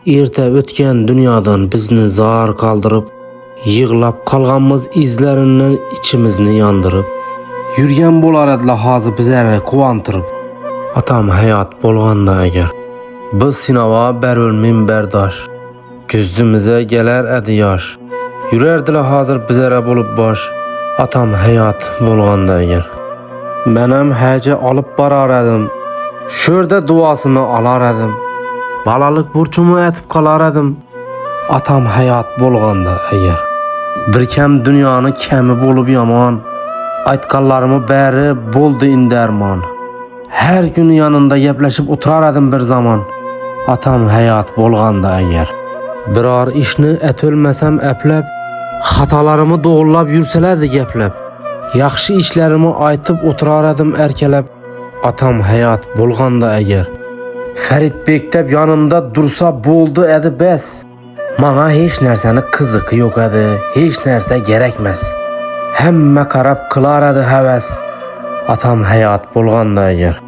erta o'tgan dunyodan bizni zar qoldirib, yig'lab qolganmiz izlarindən içimizni yandırıb. Yurgan bo'lar edilar hozir bizlarni quvontirib. Atam hayot bo'lganda agar, biz sinova berölmin berdaş. Gözümüze geler edi yosh. Yurardilar hozir bizlara bo'lib bosh. Atam hayot bo'lganda agar. Menam haja olib borar edim. Şurda duasını alar edim. Balalık burçumu etip qalar edim. Atam hayot bo'lganda agar. Bir kam dunyoni kami bo'lib yomon. Aytqanlarımı bari bo'ldi indarmon. Her gün yanında gaplashib o'tirar edim bir zaman. Atam hayot bo'lganda agar. Biror ishni etölmesem eplep, xatolarımı doğrulab yursalardi gaplab. Yaxshi ishlarimi aytib o'tirar edim erkelab. Atam hayot bo'lganda agar. Farid Bektab yanımda dursa bo'ldi edi bas. Mana hech narsani qiziqi yo'q edi, hech narsa kerakmas. Hamma qarab qilar edi havas. Atam hayot bo'lganda agar.